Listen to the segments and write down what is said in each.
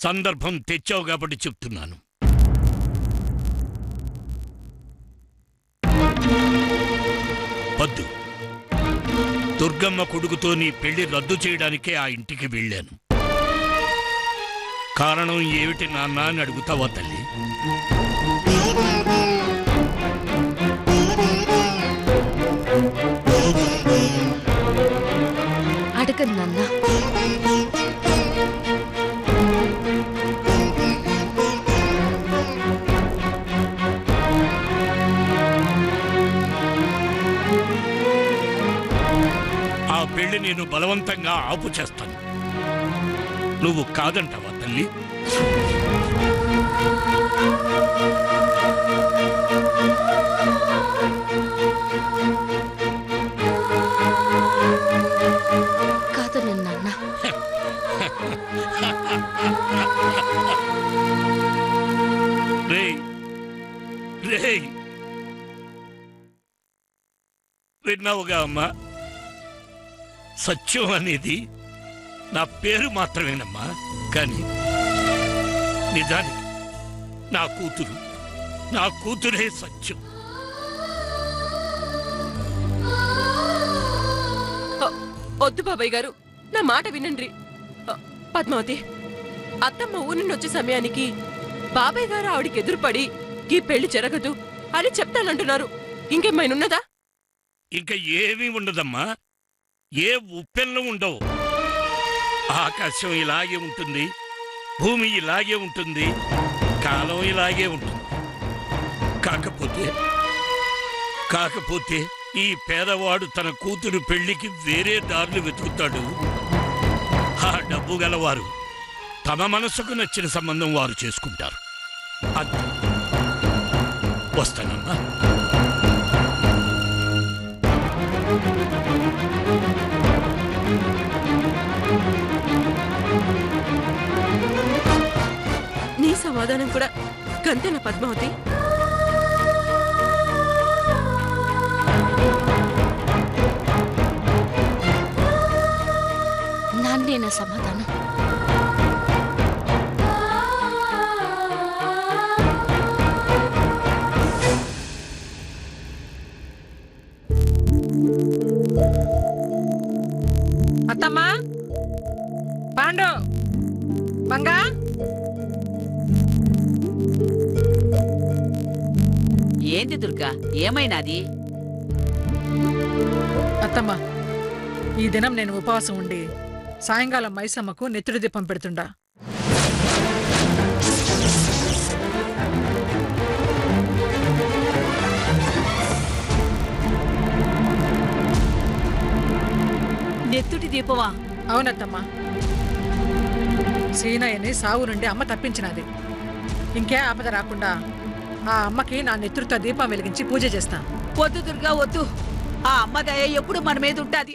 సందర్భం తెచ్చావు కాబట్టి చెప్తున్నాను. వద్దు, దుర్గమ్మ కొడుకుతో నీ పెళ్లి రద్దు చేయడానికే ఆ ఇంటికి వెళ్ళాను. కారణం ఏమిటి నాన్న అని అడుగుతావా తల్లి? అడగను నాన్న. ఆ పెళ్లి నేను బలవంతంగా ఆపు చేస్తాను. నువ్వు కాదంటావా తల్లి? కాదను నాన్న. విన్నావుగా అమ్మా, సత్యం అనేది నా పేరు మాత్రమేనమ్మా, కానీ నిజానికి నా కూతురే సత్యం. వద్దు బాబాయ్ గారు, నా మాట వినండి. పద్మావతి, అత్తమ్మ ఊరి నుండి వచ్చే సమయానికి బాబాయ్ గారు ఆవిడికి ఎదురుపడి ఈ పెళ్లి జరగదు అని చెప్తానంటున్నారు. ఇంకేమైనా ఇంకా ఏమీ ఉండదమ్మా. ఏ ఉప్పెన్లు ఉండవు. ఆకాశం ఇలాగే ఉంటుంది, భూమి ఇలాగే ఉంటుంది, కాలం ఇలాగే ఉంటుంది. కాకపోతే ఈ పేదవాడు తన కూతురు పెళ్లికి వేరే దారులు వెతుకుతాడు. ఆ డబ్బు గలవారు తమ మనసుకు నచ్చిన సంబంధం వారు చేసుకుంటారు. అంతే. వస్తానమ్మా. నీ సమాధానం కూడా గంతేనా పద్మావతి? నాన్నేనా సమాధానం? అత్తమ్మా, పాండు, మంగా, ఏంది దుర్గా, ఏమైనాది? అత్తమ్మా, ఈ దినం నేను ఉపవాసం ఉండి సాయంకాలం మైసమ్మకు నెత్తుడి దీపం పెడుతుండా. నెత్తుడి దీపమా? అవునత్తమ్మా, సీనయ్యని సావు నుండి అమ్మ తప్పించినది. ఇంకే ఆపద రాకుండా ఆ అమ్మకి నా నెత్తుడితో దీపం వెలిగించి పూజ చేస్తా. వద్దు దుర్గా, వద్దు. ఆ అమ్మ దయ ఎప్పుడు మన మీద ఉంటాది.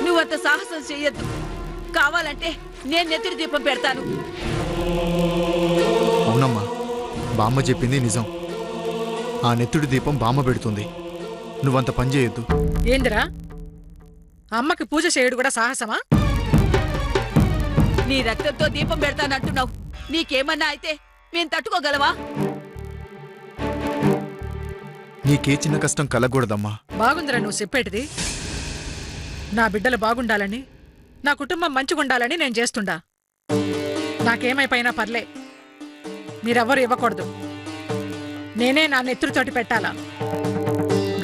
నువ్వంత సాహసం చెయ్యొద్దు. కావాలంటే నేను నెత్తుడి దీపం పెడతాను. అవునమ్మా, బామ్మ చెప్పింది నిజం. ఆ నెత్తుడి దీపం బామ్మ పెడుతుంది. నువ్వంత పని చేయొద్దు. ఏందిరా, అమ్మకి పూజ చేయడు కూడా సాహసమా? నీ రక్తంతో దీపం పెడతానంటున్నావు. నీకేమన్నా అయితే మేం తట్టుకోగలవా? నీకే చిన్న కష్టం కలగకూడదమ్మా. బాగుందిరా నువ్వు చెప్పేటిది. నా బిడ్డలు బాగుండాలని, నా కుటుంబం మంచిగుండాలని నేను చేస్తుండా. నాకేమైపోయినా పర్లే, మీరెవ్వరు ఇవ్వకూడదు. నేనే నా నెత్తుడితోటి పెట్టాలా.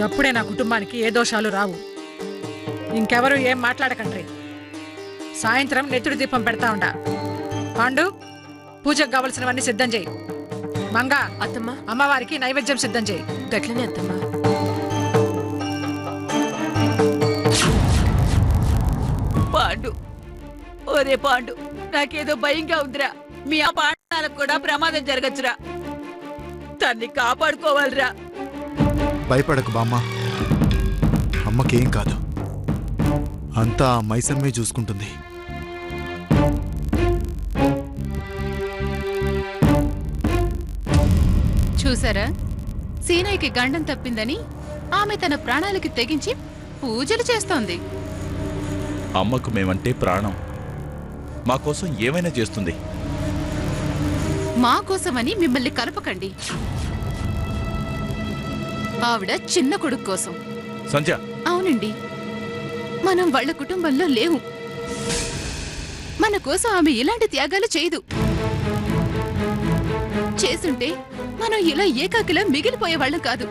గప్పుడే నా కుటుంబానికి ఏ దోషాలు రావు. ఇంకెవరూ ఏం మాట్లాడకండ్రి. సాయంత్రం నెత్తుడి దీపం పెడతా ఉండా. పాండు, పూజకు కావలసినవన్నీ సిద్ధం చేయి. మంగా, అత్తమ్మా, అమ్మవారికి నైవేద్యం సిద్ధం చేయి. గట్లనే అత్తమ్మా. పాండు, ఓరే పాండు, నాకేదో భయంగా ఉందిరా. మీ ఆ పాండాలకు కూడా ప్రమాదం జరగచ్చురా. తన్ని కాపాడుకోవాలిరా. భయపడకు బామ్మ, అమ్మకేం కాదు. అంతా మైసమ్మే చూసుకుంటుంది. చూసారా, సీనయ్యకి గండం తప్పిందని ఆమె తన ప్రాణాలకి తెగించి పూజలు చేస్తోంది. అమ్మకు మేమంటే ప్రాణం. మా కోసం ఏమైనా చేస్తుంది. మా కోసమని మిమ్మల్ని కలపకండి. ఆవిడ చిన్న కొడుకు కోసం. సంధ్య, అవునండి, మనం వాళ్ళ కుటుంబంలో లేవు. మన కోసం ఆమె ఇలాంటి త్యాగాలు చేయదు. చేసుంటే మనం ఇలా ఏకాకిలా మిగిలిపోయేవాళ్ళం కాదు.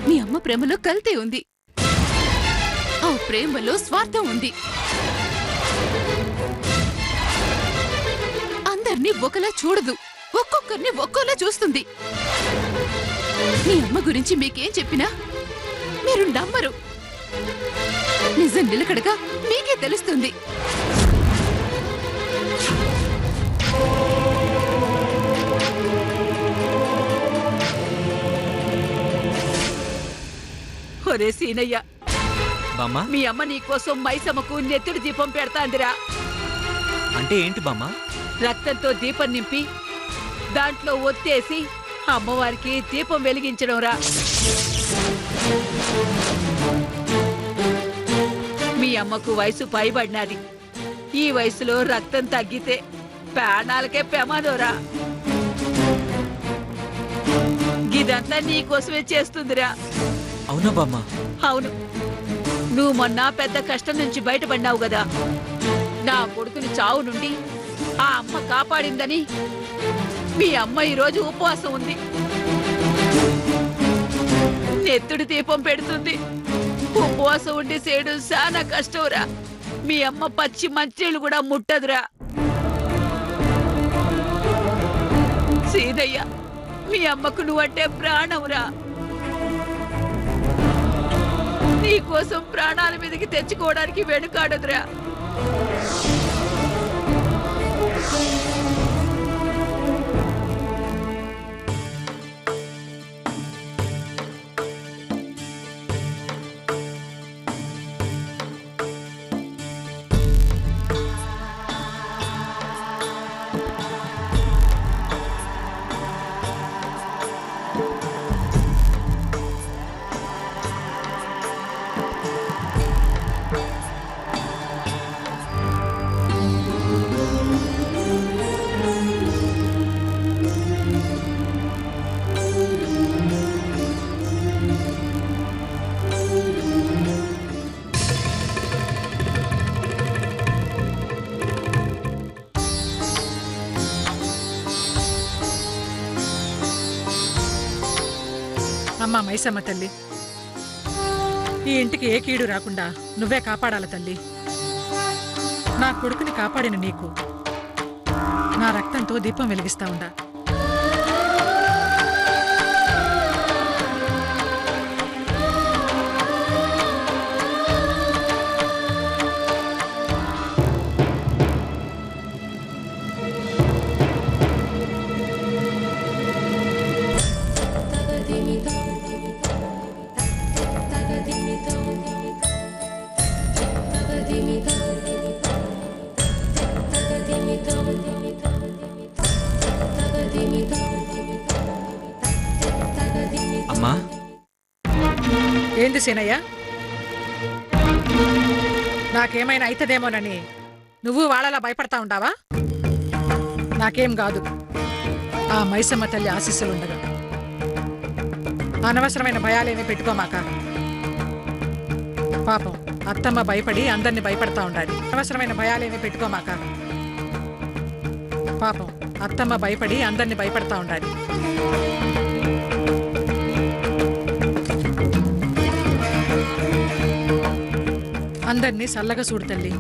మీ అమ్మ ప్రేమలో కల్తీ ఉంది. ఆ ప్రేమలో స్వార్థం ఉంది. అందర్నీ ఒకలా చూడదు, ఒక్కొక్కరిని ఒక్కోలా చూస్తుంది. మీ అమ్మ గురించి మీకేం చెప్పినా మీరు నమ్మరు. నిజం నిలకడగా మీకే తెలుస్తుంది. ఒరే సీనయ్య, బామ్మ, మీ అమ్మ నీకోసం మైసమ్మకు నెత్తుడి దీపం పెడతాందిరా. అంటే ఏంటి బామ్మ? రక్తంతో దీపం నింపి దాంట్లో ఒత్తేసి అమ్మవారికి దీపం వెలిగించడం రా. మీ అమ్మకు వయసు పైబడినది. ఈ వయసులో రక్తం తగ్గితే ప్రాణాలకే ప్రమాదోరా. ఇదంతా నీకోసమే చేస్తుందిరా. అవునా బామ్మ? అవును, నువ్వు మొన్న పెద్ద కష్టం నుంచి బయటపడినావు గదా. నా కొడుకుని చావు నుండి ఆ అమ్మ కాపాడిందని మీ అమ్మ ఈరోజు ఉపవాసం ఉంది. నెత్తుడి దీపం పెడుతుంది. ఉపవాసం ఉండి చేయడం చాలా కష్టంరా. మీ అమ్మ పచ్చి మంచినీళ్ళు కూడా ముట్టదురా. సీదయ్య, మీ అమ్మకు నువ్వంటే ప్రాణంరా. నీకోసం ప్రాణాల మీదకి తెచ్చుకోవడానికి వెనుకాడదురా. అమ్మా మైసమ్మ తల్లి, ఈ ఇంటికి ఏ కీడు రాకుండా నువ్వే కాపాడాల తల్లి. నా కొడుకుని కాపాడిన నీకు నా రక్తంతో దీపం వెలిగిస్తా ఉండా. అమ్మా, ఏంది సీనయ్య, నాకేమైనా అయితదేమోనని నువ్వు వాళ్ళలా భయపడతా ఉండావా? నాకేం కాదు, ఆ మైసమ్మ తల్లి ఆశీస్సులుండగా. అనవసరమైన భయాలేమీ పెట్టుకోమాక. పాపం అత్తమ్మ భయపడి అందరినీ భయపడతా ఉండాలి. అనవసరమైన భయాలేమీ పెట్టుకోమాక. పాపం అత్తమ్మ భయపడి అందరినీ భయపడతా ఉండాలి. అందరినీ చల్లగా చూడు తల్లి.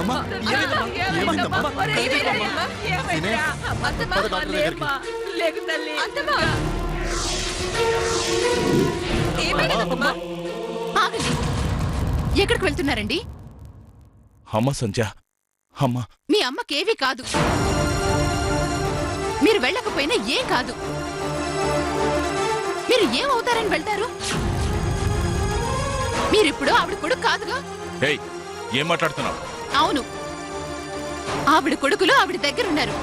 అమ్మా, ఏమైందమ్మా? ఏమైందమ్మా? లేకు తల్లి. ఆగండి, ఎక్కడికి వెళ్తున్నారండి? అమ్మ సంధ్య, అమ్మా. మీ అమ్మకేవీ కాదు, మీరు వెళ్ళకపోయినా ఏం కాదు. మీరు ఏమవుతారని వెళ్తారు? మీరిప్పుడు ఆవిడ కొడుకు కాదుగా? ఏయ్, ఏం మాట్లాడుతున్నావు? అవును, ఆవిడ కొడుకులు ఆవిడ దగ్గరున్నారు.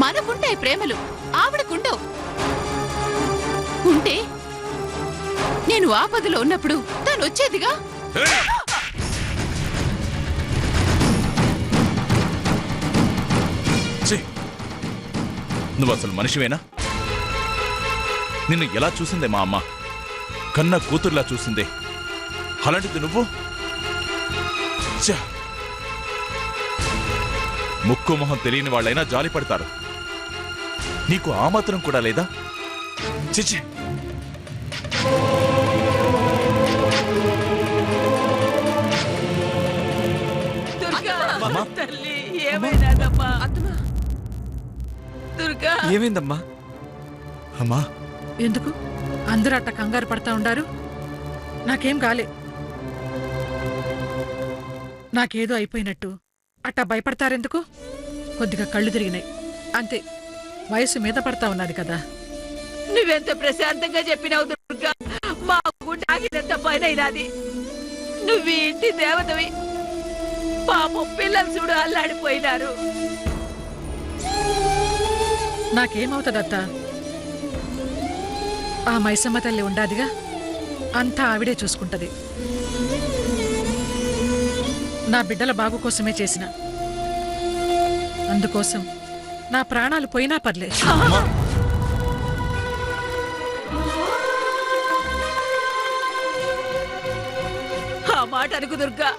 మనకుంటాయి ప్రేమలు, ఆవిడకుండవు. ఉంటే నేను ఆపదలో ఉన్నప్పుడు తను వచ్చేదిగా. నువ్వు అసలు మనిషివేనా? నిన్ను ఎలా చూసిందే మా అమ్మ, కన్న కూతుర్లా చూసిందే. అలాంటిది నువ్వు ముక్కు మొహం తెలియని వాళ్ళైనా జాలి పడతారు, నీకు ఆ మాత్రం కూడా లేదా? చిచి. తల్లి ఏమైనాదమ్మా? దుర్గా, ఏమైందమ్మా? అమ్మా, ఎందుకు అందరూ అట్ట కంగారు పడతా ఉండారు? నాకేం కాలే. నాకేదో అయిపోయినట్టు అట్టా భయపడతారెందుకు? కొద్దిగా కళ్ళు తిరిగినాయి అంతే. వయసు మీద పడతా ఉన్నది కదా. నువ్వెంత ప్రశాంతంగా చెప్పినావు దుర్గా, మా గుండె ఆగినంత పైన అయినది. నువ్వు ఇంటి దేవతవి. పాపం పిల్లలు చూడు అల్లాడిపోయినారు. నాకేమవుతుందత్తా? ఆ మైసమ్మ తల్లి ఉండాదిగా, అంతా ఆవిడే చూసుకుంటది. నా బిడ్డల బాగు కోసమే చేసిన, అందుకోసం నా ప్రాణాలు పోయినా పర్లే. ఆ మాట అనుకు దుర్గా,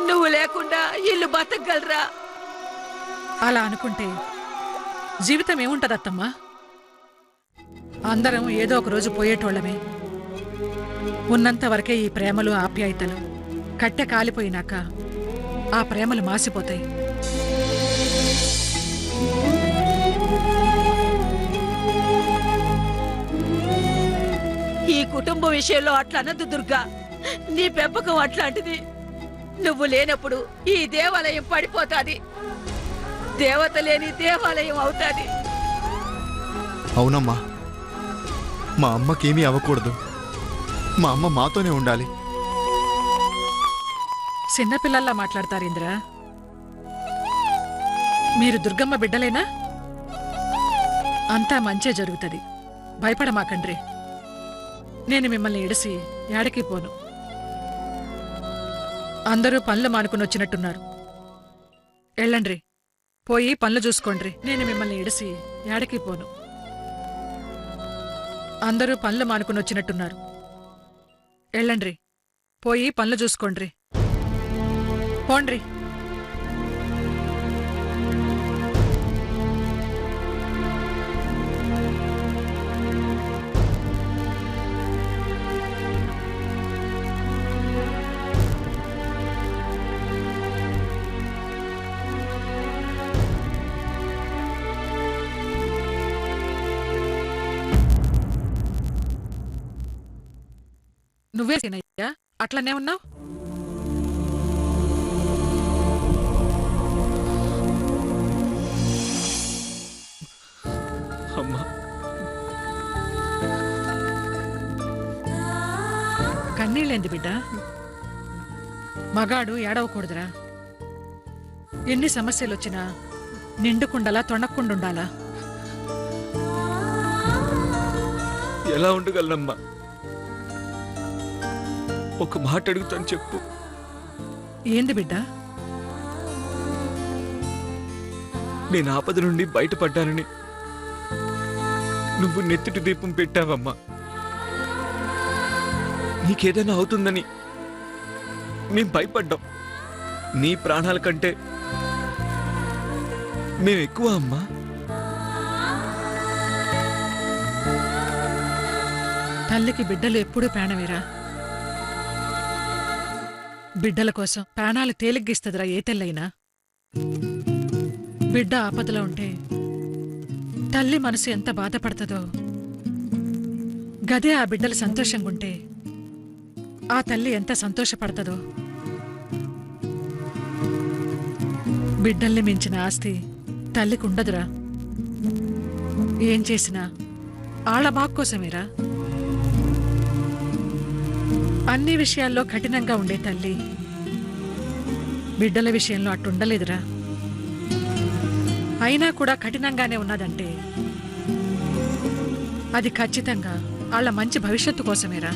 నువ్వు లేకుండా ఇల్లు బతకగలరా? అలా అనుకుంటే జీవితం ఏముంటదత్తమ్మా? అందరం ఏదో ఒక రోజు పోయేటోళ్ళమే. ఉన్నంత వరకే ఈ ప్రేమలు ఆప్యాయతలు. కట్టె కాలిపోయినాక ఆ ప్రేమలు మాసిపోతాయి. ఈ కుటుంబం విషయంలో అట్లా అనద్దు దుర్గా. నీ పెంపకం అట్లాంటిది. నువ్వు లేనప్పుడు ఈ దేవాలయం పడిపోతాది. దేవత లేని దేవాలయం అవుతాది. అవునమ్మా, మా అమ్మకేమీ అవ్వకూడదు. మా అమ్మ మాతోనే ఉండాలి. చిన్నపిల్లల్లా మాట్లాడతారేంద్రా? మీరు దుర్గమ్మ బిడ్డలేనా? అంతా మంచే జరుగుతుంది, భయపడమాకండ్రి. నేను మిమ్మల్ని ఎడిసి యాడికి పోను. అందరూ పనులు మానుకుని వచ్చినట్టున్నారు. వెళ్ళండ్రి, పోయి పనులు చూసుకోండ్రి. నేను మిమ్మల్ని ఎడిసి యాడికి పోను. అందరూ పనులు మానుకుని వచ్చినట్టున్నారు. వెళ్ళండ్రి, పోయి పనులు చూసుకోండ్రి. పోండ్రి. నువ్వే సీనయ్యా అట్లనే ఉన్నావు? అమ్మా, కన్నీళ్ళేంది బిడ్డ? మగాడు ఏడవకూడదురా. ఎన్ని సమస్యలొచ్చినా నిండుకుండలా తొణక్కుండుండాలా. ఎలా ఉండగలనమ్మా? ఒక మాట అడుగుతాను, చెప్పు. ఏంది బిడ్డ? నేను ఆపద నుండి బయటపడ్డానని నువ్వు నెత్తిటి దీపం పెట్టావమ్మా. నీకేదైనా అవుతుందని మేం భయపడ్డాం. నీ ప్రాణాల కంటే మేము ఎక్కువ అమ్మా. తల్లికి బిడ్డలు ఎప్పుడూ ప్రాణమేరా. బిడ్డల కోసం ప్రాణాలు తేలిగ్గిస్తుందిరా ఏ తెల్లైనా. బిడ్డ ఆపదలో ఉంటే తల్లి మనసు ఎంత బాధపడుతుందో, గదే ఆ బిడ్డలు సంతోషంగుంటే ఆ తల్లి ఎంత సంతోషపడుతుందో. బిడ్డల్ని మించిన ఆస్తి తల్లికి ఉండదురా. ఏం చేసినా ఆళ్ల బాగ్కోసమేరా. అన్ని విషయాల్లో కఠినంగా ఉండే తల్లి బిడ్డల విషయంలో అట్టుండలేదురా. అయినా కూడా కఠినంగానే ఉన్నదంటే అది ఖచ్చితంగా ఆళ్ల మంచి భవిష్యత్తు కోసమేరా.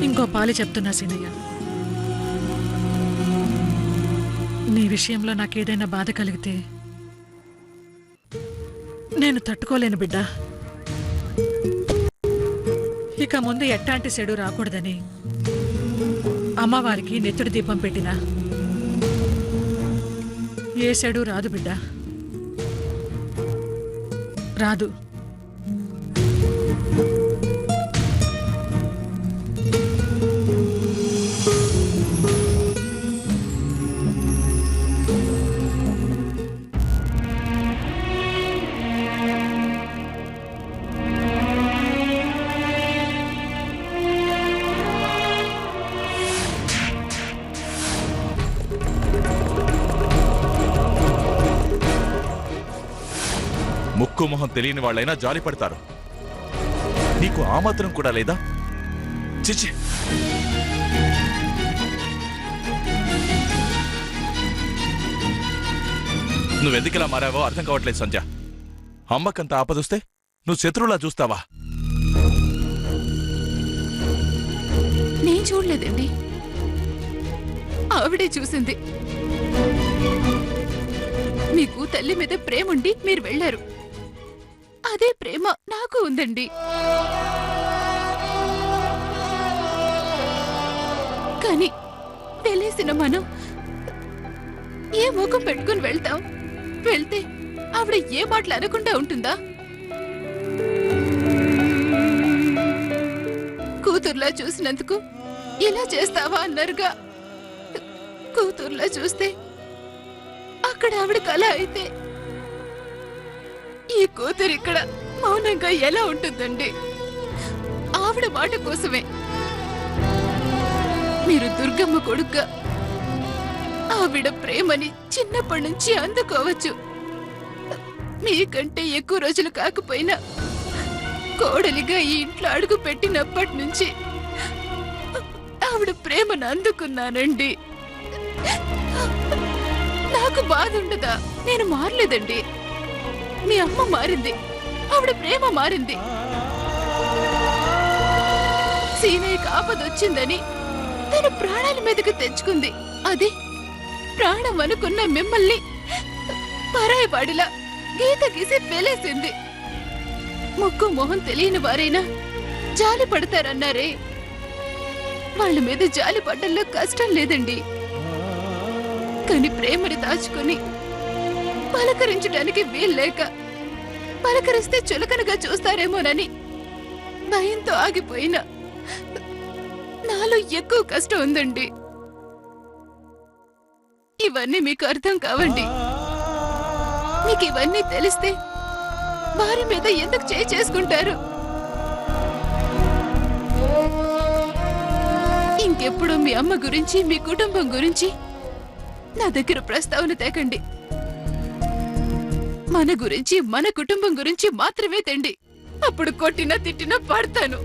ఇంకో పాలి చెప్తున్నా సీనయ్య, నీ విషయంలో నాకేదైనా బాధ కలిగితే నేను తట్టుకోలేను బిడ్డ. ఇక ముందు ఎట్టాంటి చెడు రాకూడదని అమ్మవారికి నెత్తుడి దీపం పెట్టినా ఏ చెడు రాదు బిడ్డ, రాదు. ముక్కు మొహం తెలియని వాళ్ళైనా జాలి పడతారు. నీకు ఆ మాత్రం కూడా లేదా? చిచి, నువ్వెందుకిలా మారావో అర్థం కావట్లేదు సంధ్య. అమ్మకంత ఆపదొస్తే నువ్వు శత్రువులా చూస్తావా? నేను చూడలేదండి, ఆవిడే చూసింది. మీకు తల్లి మీద ప్రేముండి మీరు వెళ్లారు. అదే ప్రేమ నాకు ఉందండి. కానీ తెలిసిన మనం ఏ ముఖం పెట్టుకుని వెళ్తాం? వెళ్తే ఆవిడ ఏ మాటలు అనకుండా ఉంటుందా? కూతుర్లా చూసినందుకు ఇలా చేస్తావా అన్నారుగా. కూతుర్లా చూస్తే అక్కడ ఆవిడ కళ అయితే ఈ కూతురు ఇక్కడ మౌనంగా ఎలా ఉంటుందండి? ఆవిడ మాట కోసమే మీరు దుర్గమ్మ కొడుగ్గా ఆవిడ ప్రేమని చిన్నప్పటి నుంచి అందుకోవచ్చు. మీకంటే ఎక్కువ రోజులు కాకపోయినా కోడలిగా ఈ ఇంట్లో అడుగు పెట్టినప్పటి నుంచి ఆవిడ ప్రేమను అందుకున్నానండి. నాకు బాధ ఉండదా? నేను మారలేదండి. మీ అమ్మ మారింది, ఆవిడ ప్రేమ మారింది. సీనయ్యకి ఆపదొచ్చిందని తన ప్రాణాల మీదకి తెచ్చుకుంది. అదే ప్రాణం అనుకున్న మిమ్మల్ని పరాయివాడిలా గీత గీసి పేలేసింది. ముక్కు మొహం తెలియని వారైనా జాలి పడతారన్నారే, వాళ్ళ మీద జాలి పడ్డంలో కష్టం లేదండి. కాని ప్రేమని దాచుకుని పలకరించడానికి వీల్లేక పలకరిస్తే చులకనగా చూస్తారేమోనని భయంతో ఆగిపోయినా నాలో ఎక్కువ కష్టం ఉందండి. ఇవన్నీ మీకు అర్థం కావండి. మీకు ఇవన్నీ తెలిస్తే వారి మీద ఎందుకు చేసుకుంటారు? ఇంకెప్పుడు మీ అమ్మ గురించి మీ కుటుంబం గురించి నా దగ్గర ప్రస్తావన తేకండి. మన గురించి మన కుటుంబం గురించి మాత్రమే తెండి. అప్పుడు కొట్టినా తిట్టినా పడతాను.